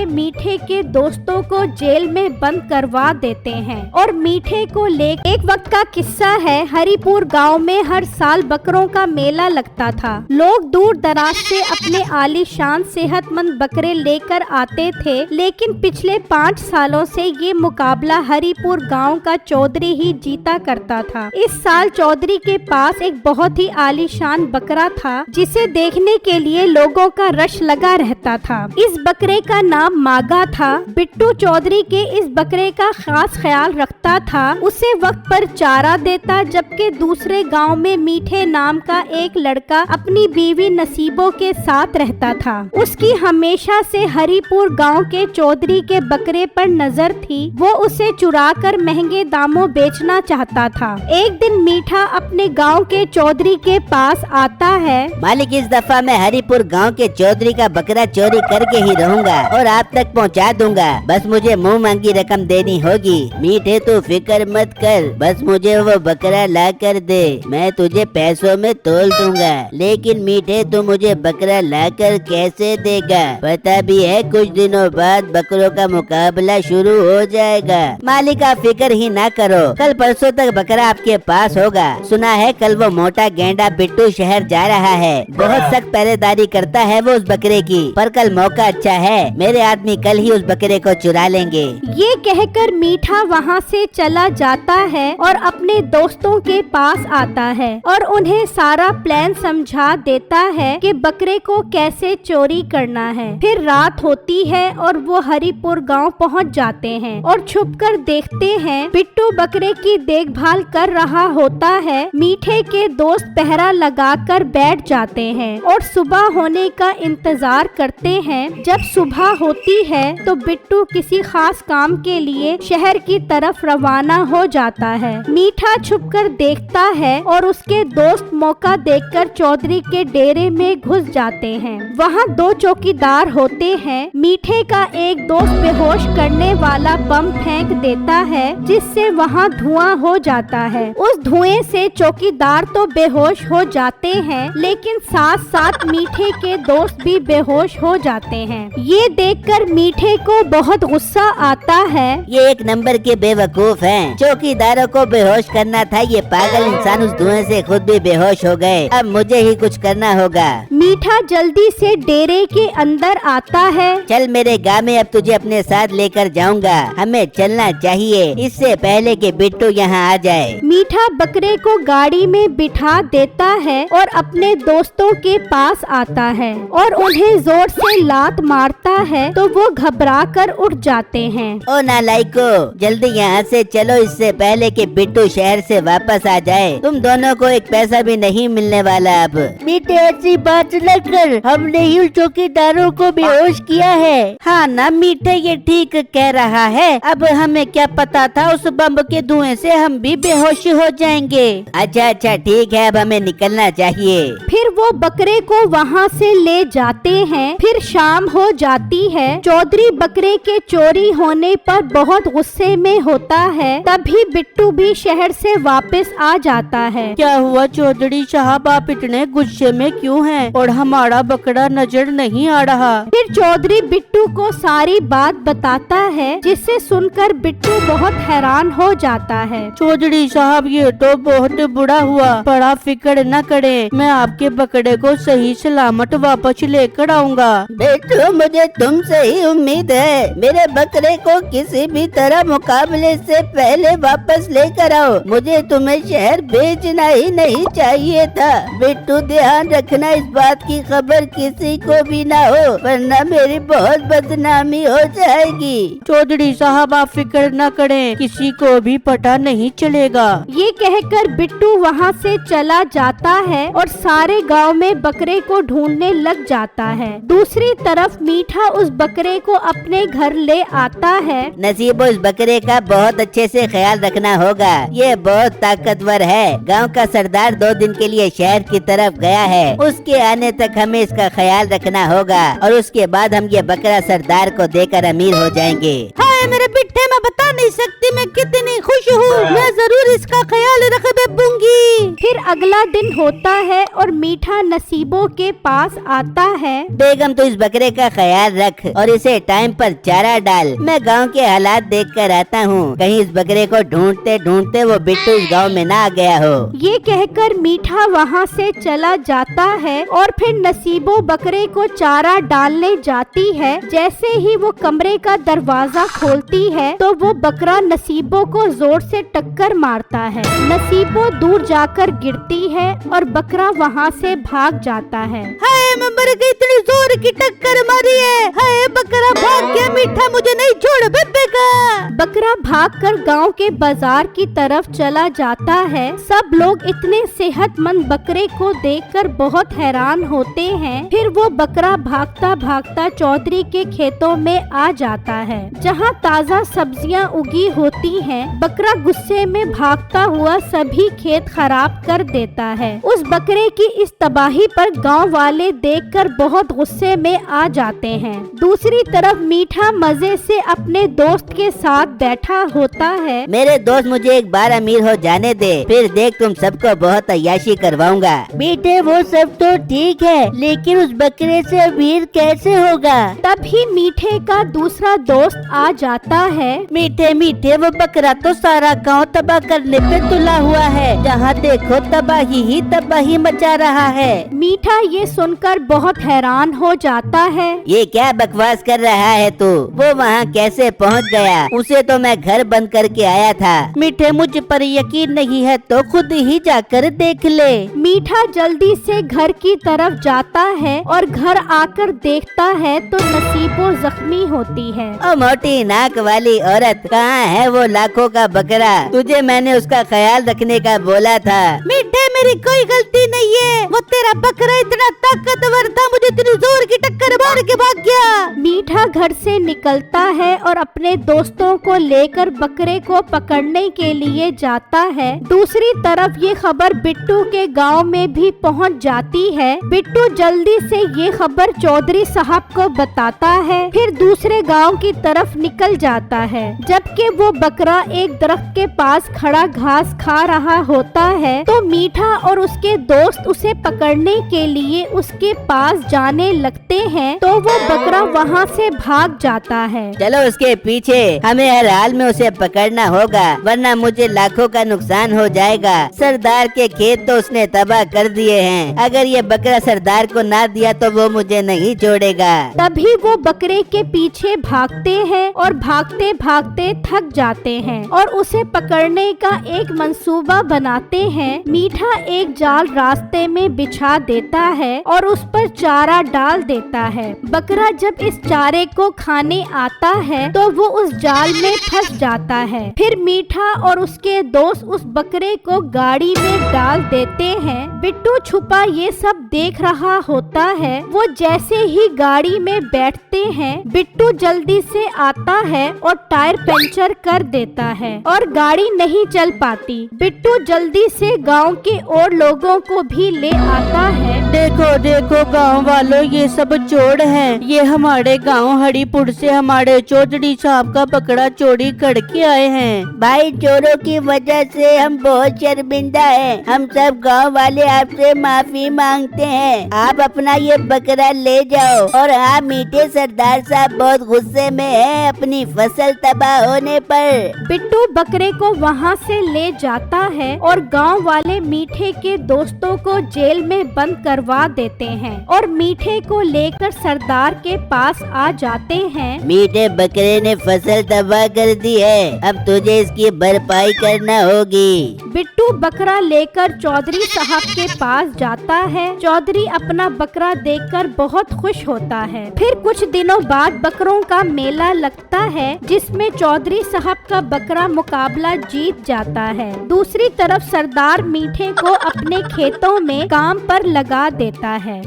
मीठे के दोस्तों को जेल में बंद करवा देते हैं और मीठे को ले एक वक्त का किस्सा है। हरिपुर गांव में हर साल बकरों का मेला लगता था। लोग दूर दराज से अपने आलीशान सेहतमंद बकरे लेकर आते थे, लेकिन पिछले 5 सालों से ये मुकाबला हरिपुर गांव का चौधरी ही जीता करता था। इस साल चौधरी के पास एक बहुत ही आलीशान बकरा था, जिसे देखने के लिए लोगों का रश लगा रहता था। इस बकरे का नाम मागा था। बिट्टू चौधरी के इस बकरे का खास ख्याल रखता था, उसे वक्त पर चारा देता, जबकि दूसरे गांव में मीठे नाम का एक लड़का अपनी बीवी नसीबों के साथ रहता था। उसकी हमेशा से हरिपुर गांव के चौधरी के बकरे पर नजर थी। वो उसे चुराकर महंगे दामों बेचना चाहता था। एक दिन मीठा अपने गांव के चौधरी के पास आता है। मालिक, इस दफा मैं हरिपुर गांव के चौधरी का बकरा चोरी करके ही रहूंगा और आप तक पहुंचा दूंगा। बस मुझे मुंह मांगी रकम देनी होगी। मीठे तो फिक्र मत कर, बस मुझे वो बकरा ला कर दे, मैं तुझे पैसों में तोल दूंगा। लेकिन मीठे तू मुझे बकरा लाकर कैसे देगा? पता भी है कुछ दिनों बाद बकरों का मुकाबला शुरू हो जाएगा। मालिक, आप फिक्र ही ना करो, कल परसों तक बकरा आपके पास होगा। सुना है कल वो मोटा गेंडा बिट्टू शहर जा रहा है। बहुत सख्त पहरेदारी करता है वो उस बकरे की, पर कल मौका अच्छा है, मेरे आदमी कल ही उस बकरे को चुरा लेंगे। ये कहकर मीठा वहाँ से चला जाता है और अपने दोस्तों के पास आता है और उन्हें सारा प्लान समझा देता है कि बकरे को कैसे चोरी करना है। फिर रात होती है और वो हरिपुर गांव पहुंच जाते हैं और छुपकर देखते हैं बिट्टू बकरे की देखभाल कर रहा होता है। मीठे के दोस्त पहरा लगाकर बैठ जाते हैं और सुबह होने का इंतजार करते हैं। जब सुबह होती है तो बिट्टू किसी खास काम के लिए शहर की तरफ रवाना हो जाता है। मीठा छुपकर देखता है और उसके दोस्त मौका देखकर चौधरी के डेरे में घुस जाते हैं। वहाँ 2 चौकीदार होते हैं। मीठे का एक दोस्त बेहोश करने वाला बम फेंक देता है, जिससे वहाँ धुआं हो जाता है। उस धुएं से चौकीदार तो बेहोश हो जाते हैं, लेकिन साथ साथ मीठे के दोस्त भी बेहोश हो जाते हैं। ये देखकर मीठे को बहुत गुस्सा आता है। ये एक नंबर के बेवकूफ हैं। चौकीदारों को बेहोश करना था, ये पागल इंसान उस धुएं से खुद भी बेहोश हो गए। अब मुझे ही कुछ करना होगा। मीठा जल्दी से डेरे के अंदर आता है। चल मेरे गाँव में, अब तुझे अपने साथ लेकर जाऊंगा। हमें चलना चाहिए इससे पहले कि बिट्टू यहाँ आ जाए। मीठा बकरे को गाड़ी में बिठा देता है और अपने दोस्तों के पास आता है और उन्हें जोर से लात मारता है, तो वो घबरा कर उठ जाते हैं। ओ नालायको, जल्दी यहाँ से चलो इससे पहले कि बिट्टू शहर से वापस आ जाए। तुम दोनों को एक पैसा भी नहीं मिलने वाला। अब मीठे ऐसी बात न कर, हमने ही उस चौकीदारों को बेहोश किया है। हाँ ना मीठे, ये ठीक कह रहा है। अब हमें क्या पता था उस बम के धुएं से हम भी बेहोश हो जाएंगे। अच्छा ठीक है, अब हमें निकलना चाहिए। फिर वो बकरे को वहाँ से ले जाते हैं। फिर शाम हो जाती है। चौधरी बकरे के चोरी होने पर बहुत गुस्से में होता है। तभी बिट्टू भी शहर से वापस आ जाता है। क्या हुआ चौधरी साहब, आप इतने गुस्से में क्यों हैं? और हमारा बकरा नजर नहीं आ रहा। फिर चौधरी बिट्टू को सारी बात बताता है, जिसे सुनकर बिट्टू बहुत हैरान हो जाता है। चौधरी साहब, ये तो बहुत बुरा हुआ, बड़ा फिक्र न करें, मैं आपके बकरे को सही सलामत वापस लेकर आऊंगा। बिट्टू, मुझे तुमसे ही उम्मीद है। मेरे बकरे को किसी भी तरह मुकाबले से पहले वापस लेकर आओ। मुझे तुम्हें शहर भेजना ही नहीं चाहिए था। बिट्टू, ध्यान रखना इस बात की खबर किसी को भी ना हो, वरना मेरी बहुत बदनामी हो जाएगी। चौधरी साहब, आप फिक्र न करें, किसी को भी पता नहीं चलेगा। ये कहकर बिट्टू वहाँ से चला जाता है और सारे गांव में बकरे को ढूंढने लग जाता है। दूसरी तरफ मीठा उस बकरे को अपने घर ले आता है। नसीबो, इस बकरे का बहुत अच्छे से ख्याल रखना होगा। ये बहुत ताकतवर है। गांव का सरदार 2 दिन के लिए शहर की तरफ गया है। उसके आने तक हमें इसका ख्याल रखना होगा और उसके बाद हम ये बकरा सरदार को देकर अमीर हो जाएंगे। हाय मेरे बिट्टे मैं बता नहीं सकती मैं कितनी खुश हूँ। मैं जरूर इसका ख्याल रखूंगी। फिर अगला दिन होता है और मीठा नसीबों के पास आता है। बेगम तू इस बकरे का ख्याल रख और इसे टाइम पर चारा डाल। मैं गांव के हालात देख कर आता हूँ, कहीं इस बकरे को ढूंढते ढूंढते वो बिट्टू इस गांव में ना आ गया हो। ये कहकर मीठा वहाँ से चला जाता है और फिर नसीबों बकरे को चारा डालने जाती है। जैसे ही वो कमरे का दरवाजा खोलती है तो वो बकरा नसीबों को जोर से टक्कर मारता है। नसीबों दूर जाकर गिरती है और बकरा वहाँ से भाग जाता है। हाय मैं मर गई, इतनी जोर की टक्कर मारी है। हाय बकरा भाग गया, मीठा मुझे नहीं छोड़ बेबेगा। बकरा भागकर गांव के बाजार की तरफ चला जाता है। सब लोग इतने सेहतमंद बकरे को देखकर बहुत हैरान होते हैं। फिर वो बकरा भागता भागता चौधरी के खेतों में आ जाता है, जहां ताज़ा सब्जियां उगी होती हैं। बकरा गुस्से में भागता हुआ सभी खेत खराब कर देता है। उस बकरे की इस तबाही पर गांव वाले देखकर बहुत गुस्से में आ जाते हैं। दूसरी तरफ मीठा मजे से अपने दोस्त के साथ बैठा होता है। मेरे दोस्त मुझे एक बार अमीर हो जाने दे, फिर देख तुम सबको बहुत अय्याशी करवाऊंगा। बेटे वो सब तो ठीक है, लेकिन उस बकरे से अमीर कैसे होगा? तभी मीठे का दूसरा दोस्त आ जाता है। मीठे मीठे वो बकरा तो सारा गांव तबाह करने पे तुला हुआ है। जहाँ देखो तबाही ही तबाही मचा रहा है। मीठा ये सुनकर बहुत हैरान हो जाता है। ये क्या बकवास कर रहा है तू? वो वहाँ कैसे पहुँच गया? उसे तो मैं घर बंद करके आया था। मीठे मुझ पर यकीन नहीं है तो खुद ही जाकर देख ले। मीठा जल्दी से घर की तरफ जाता है और घर आकर देखता है तो नसीबों जख्मी होती है। ओ मोटी नाक वाली औरत, कहाँ है वो लाखों का बकरा? तुझे मैंने उसका ख्याल रखने का बोला था। मीठे मेरी कोई गलती नहीं है, वो तेरा बकरा इतना ताकतवर था, मुझे इतनी जोर की टक्कर मार के भाग गया। मीठा घर से निकलता है और अपने दोस्तों को लेकर बकरे को पकड़ने के लिए जाता है। दूसरी तरफ ये खबर बिट्टू के गांव में भी पहुंच जाती है। बिट्टू जल्दी से ये खबर चौधरी साहब को बताता है, फिर दूसरे गांव की तरफ निकल जाता है। जबकि वो बकरा एक दरख्त के पास खड़ा घास खा रहा होता है तो मीठा और उसके दोस्त उसे पकड़ने के लिए उसके पास जाने लगते हैं तो वो बकरा वहाँ से भाग जाता है। चलो उसके पीछे, हमें हर हाल में उसे पकड़ना होगा, वरना मुझे लाखों का नुकसान हो जाएगा। सरदार के खेत तो उसने तबाह कर दिए हैं। अगर ये बकरा सरदार को ना दिया तो वो मुझे नहीं छोड़ेगा। तभी वो बकरे के पीछे भागते हैं और भागते भागते थक जाते हैं और उसे पकड़ने का एक मंसूबा बनाते हैं। मीठा एक जाल रास्ते में बिछा देता है और उस पर चारा डाल देता है। बकरा जब इस चारे को खाने आता है तो वो उस जाल में फंस जाता है। फिर मीठा और उसके दोस्त उस बकरे को गाड़ी में डाल देते हैं। बिट्टू छुपा ये सब देख रहा होता है। वो जैसे ही गाड़ी में बैठते हैं, बिट्टू जल्दी से आता है और टायर पंचर कर देता है और गाड़ी नहीं चल पाती। बिट्टू जल्दी से गांव के और लोगों को भी ले आता है। देखो देखो गांव वालों, ये सब चोर हैं। ये हमारे गांव हरिपुर से हमारे चौधरी साहब का बकरा चोरी करके आए हैं। भाई चोरों की वजह से हम बहुत शर्मिंदा हैं। हम सब गांव वाले आपसे माफी मांगते हैं। आप अपना ये बकरा ले जाओ। और हाँ मीठे सरदार साहब बहुत गुस्से में हैं अपनी फसल तबाह होने पर। बिट्टू बकरे को वहाँ से ले जाता है और गांव वाले मीठे के दोस्तों को जेल में बंद करवा देते हैं और मीठे को लेकर सरदार के पास आ जाते हैं। मीठे बकरे ने फसल तबाह कर दी है, अब तुझे इसकी भरपाई करना होगी। बिट्टू बकरा लेकर चौधरी साहब के पास जाता है। चौधरी अपना बकरा देखकर बहुत खुश होता है। फिर कुछ दिनों बाद बकरों का मेला लगता है जिसमें चौधरी साहब का बकरा मुकाबला जीत जाता है। दूसरी तरफ सरदार मीठे को अपने खेतों में काम पर लगा देता है।